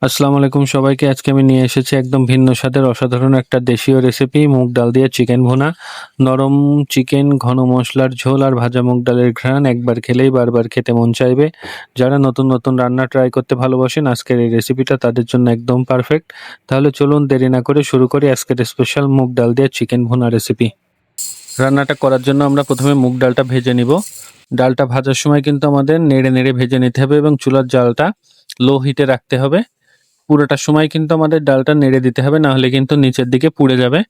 আসসালামু আলাইকুম সবাইকে। আজকে আমি নিয়ে এসেছি একদম ভিন্ন স্বাদের অসাধারণ একটা দেশীয় রেসিপি, মুগ ডাল দিয়ে চিকেন ভুনা। নরম চিকেন, ঘন মসলার ঝোল আর ভাজা মুগ ডালের ঘ্রাণ একবার খেলেই বারবার খেতে মন চাইবে। যারা নতুন নতুন রান্না ট্রাই করতে ভালোবাসেন, আজকের এই রেসিপিটা তাদের জন্য একদম পারফেক্ট। তাহলে চলুন দেরি না করে শুরু করি আজকের স্পেশাল মুগ ডাল দিয়ে চিকেন ভুনা রেসিপি। রান্নাটা করার জন্য আমরা প্রথমে মুগ ডালটা ভেজে নিব। ডালটা ভাজার সময় কিন্তু আমাদের নেড়ে নেড়ে ভেজে নিতে হবে এবং চুলার জালটা লো হিটে রাখতে হবে। পুরোটা সময় কিন্তু আমাদের ডালটা নেড়ে দিতে হবে, না হলে কিন্তু নিচের দিকে পুড়ে যাবে।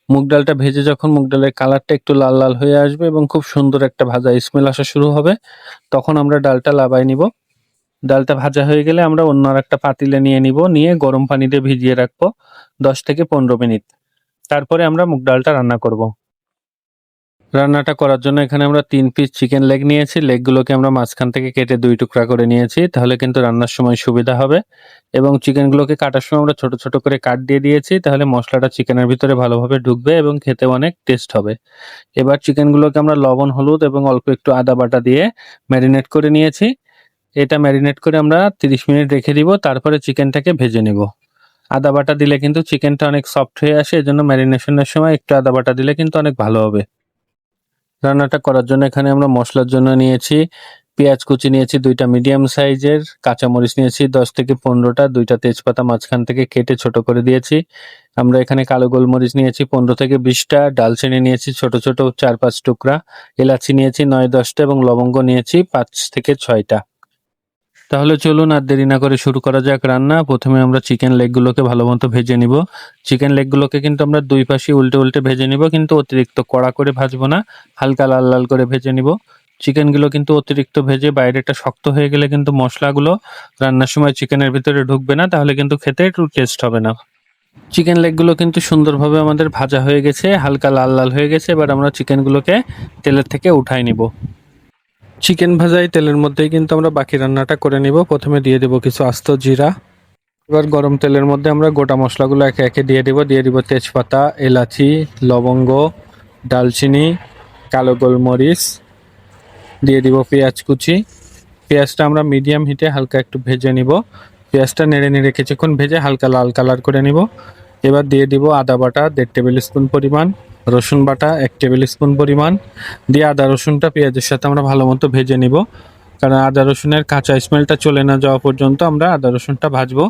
মুগ ডালটা ভেজে যখন মুগ ডালের কালারটা একটু লাল লাল হয়ে আসবে এবং খুব সুন্দর একটা ভাজা স্মেল আসা শুরু হবে, তখন আমরা ডালটা লাবাই নিব। ডালটা ভাজা হয়ে গেলে আমরা অন্য আর একটা পাতিলে নিয়ে নিব, নিয়ে গরম পানি দিয়ে ভিজিয়ে রাখবো 10 থেকে 15 মিনিট। তারপরে আমরা মুগ ডালটা রান্না করব। রান্নাটা করার জন্য এখানে আমরা 3 পিস চিকেন লেগ নিয়েছি। লেগগুলোকে আমরা মাঝখান থেকে কেটে 2 টুকরা করে নিয়েছি, তাহলে কিন্তু রান্নার সময় সুবিধা হবে। এবং চিকেনগুলোকে কাটার সময় আমরা ছোট ছোট করে কাট দিয়ে দিয়েছি, তাহলে মশলাটা চিকেনের ভিতরে ভালোভাবে ঢুকবে এবং খেতে অনেক টেস্ট হবে। এবার চিকেনগুলোকে আমরা লবণ, হলুদ এবং অল্প একটু আদা বাটা দিয়ে ম্যারিনেট করে নিয়েছি। এটা ম্যারিনেট করে আমরা 30 মিনিট রেখে দিব, তারপরে চিকেনটাকে ভেজে নিব। আদা বাটা দিলে কিন্তু চিকেনটা অনেক সফট হয়ে আসে, এজন্য ম্যারিনেশনের সময় একটু আদা বাটা দিলে কিন্তু অনেক ভালো হবে। রান্নাটা করার জন্য এখানে আমরা মশলার জন্য নিয়েছি পেঁয়াজ কুচি, নিয়েছি 2টা মিডিয়াম সাইজের, কাঁচামরিচ নিয়েছি 10 থেকে 15টা, 2টা তেজপাতা মাঝখান থেকে কেটে ছোট করে দিয়েছি। আমরা এখানে কালো গোলমরিচ নিয়েছি 15 থেকে 20টা, ডালচিনি নিয়েছি ছোট ছোট 4-5 টুকরা, এলাচি নিয়েছি 9-10টা এবং লবঙ্গ নিয়েছি 5 থেকে 6টা। তাহলে চলুন আর দেরি না করে শুরু করা যাক রান্না। প্রথমে আমরা চিকেন লেগগুলোকে ভালো মতো ভেজে নিব। চিকেন লেগগুলোকে কিন্তু আমরা দুই পাশে উল্টে উল্টে ভেজে নিব, কিন্তু অতিরিক্ত কড়া করে ভাজবো না, হালকা লাল লাল করে ভেজে নিব। চিকেনগুলো কিন্তু অতিরিক্ত ভেজে বাইরেটা শক্ত হয়ে গেলে কিন্তু মশলাগুলো রান্নার সময় চিকেনের ভিতরে ঢুকবে না, তাহলে কিন্তু খেতে একটু টেস্ট হবে না। চিকেন লেগগুলো কিন্তু সুন্দরভাবে আমাদের ভাজা হয়ে গেছে, হালকা লাল লাল হয়ে গেছে। এবার আমরা চিকেনগুলোকে তেলের থেকে উঠাই নিব। চিকেন ভাজাই তেলের মধ্যেই কিন্তু আমরা বাকি রান্নাটা করে নিব। প্রথমে দিয়ে দেব কিছু আস্ত জিরা। এবার গরম তেলের মধ্যে আমরা গোটা মশলাগুলো একে একে দিয়ে দিব তেজপাতা, এলাচি, লবঙ্গ, ডালচিনি, কালো গোলমরিচ, দিয়ে দিব পেঁয়াজ কুচি। পেঁয়াজটা আমরা মিডিয়াম হিটে হালকা একটু ভেজে নিব। পেঁয়াজটা নেড়ে নেড়ে কিছুক্ষণ ভেজে হালকা লাল কালার করে নিব। এবার দিয়ে দিব আদা বাটা 1.5 টেবিল স্পুন পরিমাণ, রসুন বাটা 1 টেবিল স্পুন পরিমাণ, দিয়ে আদা রসুনটা পেঁয়াজের সাথে আমরা ভালো মতো ভেজে নিব। কারণ আদা রসুনের কাঁচা স্মেলটা চলে না যাওয়া পর্যন্ত আমরা আদা রসুনটা ভাজবো।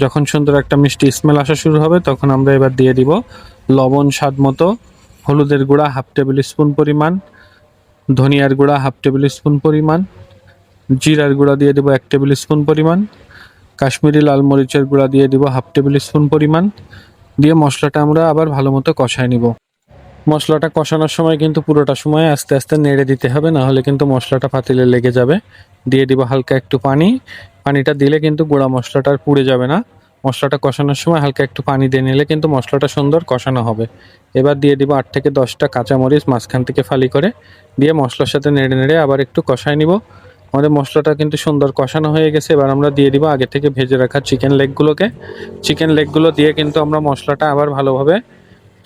যখন সুন্দর একটা মিষ্টি স্মেল আসা শুরু হবে, তখন আমরা এবার দিয়ে দিব লবণ স্বাদ মতো, হলুদের গুঁড়া 1/2 টেবিল স্পুন পরিমাণ, ধনিয়ার গুঁড়া 1/2 টেবিল স্পুন পরিমাণ, জিরার গুঁড়া দিয়ে দেবো 1 টেবিল স্পুন পরিমাণ, কাশ্মীরি লাল মরিচের গুঁড়া দিয়ে দিব 1/2 টেবিল স্পুন পরিমাণ। দিয়ে মশলাটা আমরা আবার ভালো মতো কষায় নিব। মশলাটা কষানোর সময় কিন্তু পুরোটা সময় আস্তে আস্তে নেড়ে দিতে হবে, না হলে কিন্তু মশলাটা পাতিলে লেগে যাবে। দিয়ে দিব হালকা একটু পানি। পানিটা দিলে কিন্তু গুঁড়া মশলাটা আর পুড়ে যাবে না। মশলাটা কষানোর সময় হালকা একটু পানি দিয়ে নিলে কিন্তু মশলাটা সুন্দর কষানো হবে। এবার দিয়ে দিব 8 থেকে 10টা কাঁচামরিচ মাঝখান থেকে ফালি করে, দিয়ে মশলার সাথে নেড়ে নেড়ে আবার একটু কষায় নিব। আমাদের মশলাটা কিন্তু সুন্দর কষানো হয়ে গেছে। এবার আমরা দিয়ে দিব আগে থেকে ভেজে রাখা চিকেন লেগগুলোকে। চিকেন লেগগুলো দিয়ে কিন্তু আমরা মশলাটা আবার ভালোভাবে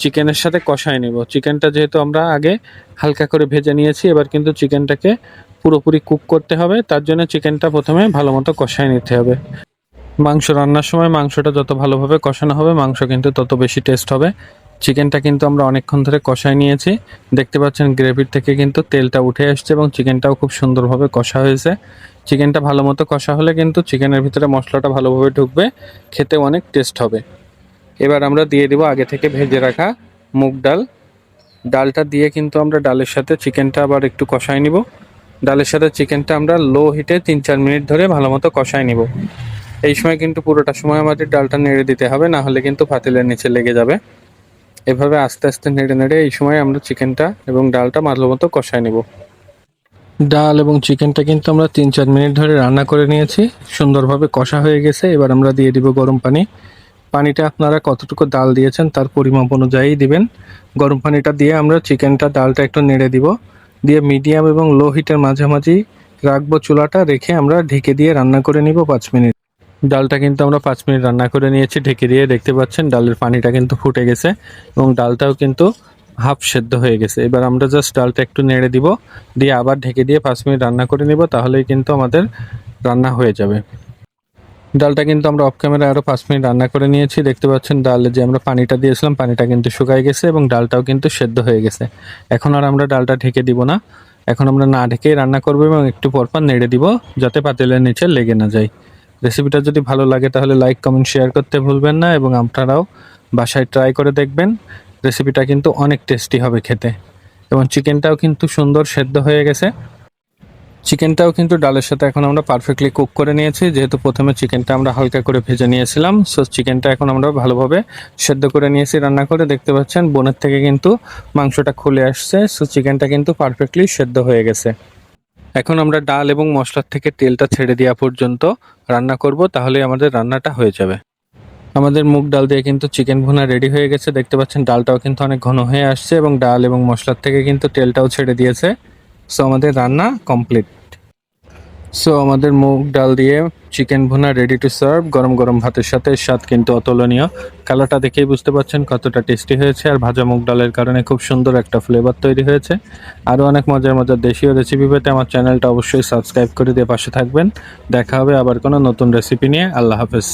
চিকেনের সাথে কষায় নিব। চিকেনটা যেহেতু আমরা আগে হালকা করে ভেজে নিয়েছি, এবার কিন্তু চিকেনটাকে পুরোপুরি কুক করতে হবে। তার জন্য চিকেনটা প্রথমে ভালো মতো কষায় নিতে হবে। মাংস রান্নার সময় মাংসটা যত ভালোভাবে কষানো হবে, মাংস কিন্তু তত বেশি টেস্ট হবে। চিকেনটা কিন্তু আমরা অনেকক্ষণ ধরে কষায় নিয়েছি। দেখতে পাচ্ছেন গ্রেভির থেকে কিন্তু তেলটা উঠে আসছে এবং চিকেনটাও খুব সুন্দরভাবে কষা হয়েছে। চিকেনটা ভালো মতো কষা হলে কিন্তু চিকেনের ভিতরে মশলাটা ভালোভাবে ঢুকবে, খেতে অনেক টেস্ট হবে। এবার আমরা দিয়ে দিব আগে থেকে ভেজে রাখা মুগ ডাল। ডালটা দিয়ে কিন্তু আমরা ডালের সাথে চিকেনটা আবার একটু কষায় নিব। ডালের সাথে চিকেনটা আমরা লো হিটে 3-4 মিনিট ধরে ভালো মতো কষায় নিব। এই সময় কিন্তু পুরোটা সময় আমাদের ডালটা নেড়ে দিতে হবে, না হলে কিন্তু পাতিলের নিচে লেগে যাবে। এভাবে আস্তে আস্তে নেড়ে নেড়ে এই সময় আমরা চিকেনটা এবং ডালটা ভালো মতো কষায় নিব। ডাল এবং চিকেনটা কিন্তু আমরা 3-4 মিনিট ধরে রান্না করে নিয়েছি, সুন্দরভাবে কষা হয়ে গেছে। এবার আমরা দিয়ে দিব গরম পানি। পানিটা আপনারা কতটুকু ডাল দিয়েছেন তার পরিমাপ অনুযায়ী দিবেন। গরম পানিটা দিয়ে আমরা চিকেনটা ডালটা একটু নেড়ে দিব, দিয়ে মিডিয়াম এবং লো হিটের মাঝামাঝি রাখবো চুলাটা, রেখে আমরা ঢেকে দিয়ে রান্না করে নিব 5 মিনিট। ডালটা কিন্তু আমরা 5 মিনিট রান্না করে নিয়েছি ঢেকে দিয়ে। দেখতে পাচ্ছেন ডালের পানিটা কিন্তু ফুটে গেছে এবং ডালটাও কিন্তু হাফ সেদ্ধ হয়ে গেছে। এবার আমরা জাস্ট ডালটা একটু নেড়ে দিব, দিয়ে আবার ঢেকে দিয়ে 5 মিনিট রান্না করে নিব, তাহলেই কিন্তু আমাদের রান্না হয়ে যাবে। ডালটা কিন্তু আমরা অফ ক্যামেরায় আরও 5 মিনিট রান্না করে নিয়েছি। দেখতে পাচ্ছেন ডালে যে আমরা পানিটা দিয়েছিলাম পানিটা কিন্তু শুকায় গেছে এবং ডালটাও কিন্তু সেদ্ধ হয়ে গেছে। এখন আর আমরা ডালটা ঢেকে দিব না। এখন আমরা না ঢেকেই রান্না করব এবং একটু পরপর নেড়ে দিব যাতে পাতিলের নিচে লেগে না যায়। রেসিপিটা যদি ভালো লাগে তাহলে লাইক, কমেন্ট, শেয়ার করতে ভুলবেন না এবং আপনারাও বাসায় ট্রাই করে দেখবেন। রেসিপিটা কিন্তু অনেক টেস্টি হবে খেতে এবং চিকেনটাও কিন্তু সুন্দর সেদ্ধ হয়ে গেছে। চিকেনটাও কিন্তু ডালের সাথে এখন আমরা পারফেক্টলি কুক করে নিয়েছি, যেহেতু প্রথমে চিকেনটা আমরা হালকা করে ভেজে নিয়েছিলাম। সো চিকেনটা এখন আমরা ভালোভাবে সেদ্ধ করে নিয়েছি রান্না করে। দেখতে পাচ্ছেন বোনের থেকে কিন্তু মাংসটা খুলে আসছে। সো চিকেনটা কিন্তু পারফেক্টলি সেদ্ধ হয়ে গেছে। এখন আমরা ডাল এবং মশলার থেকে তেলটা ছেড়ে দেওয়া পর্যন্ত রান্না করব, তাহলে আমাদের রান্নাটা হয়ে যাবে। আমাদের মুগ ডাল দিয়ে কিন্তু চিকেন ভুনা রেডি হয়ে গেছে। দেখতে পাচ্ছেন ডালটাও কিন্তু অনেক ঘন হয়ে আসছে এবং ডাল এবং মশলার থেকে কিন্তু তেলটাও ছেড়ে দিয়েছে। সো আমাদের রান্না কমপ্লিট। সো আমাদের মুগ ডাল দিয়ে চিকেন ভুনা রেডি টু সার্ভ। গরম গরম ভাতের সাথে স্বাদ কিন্তু অতুলনীয়। কালারটা দেখেই বুঝতে পারছেন কতটা টেস্টি হয়েছে, আর ভাজা মুগ ডালের কারণে খুব সুন্দর একটা ফ্লেভার তৈরি হয়েছে। আরও অনেক মজার মজার দেশীয় রেসিপি পেতে আমার চ্যানেলটা অবশ্যই সাবস্ক্রাইব করে দিয়ে পাশে থাকবেন। দেখা হবে আবার কোনো নতুন রেসিপি নিয়ে। আল্লাহ হাফেজ।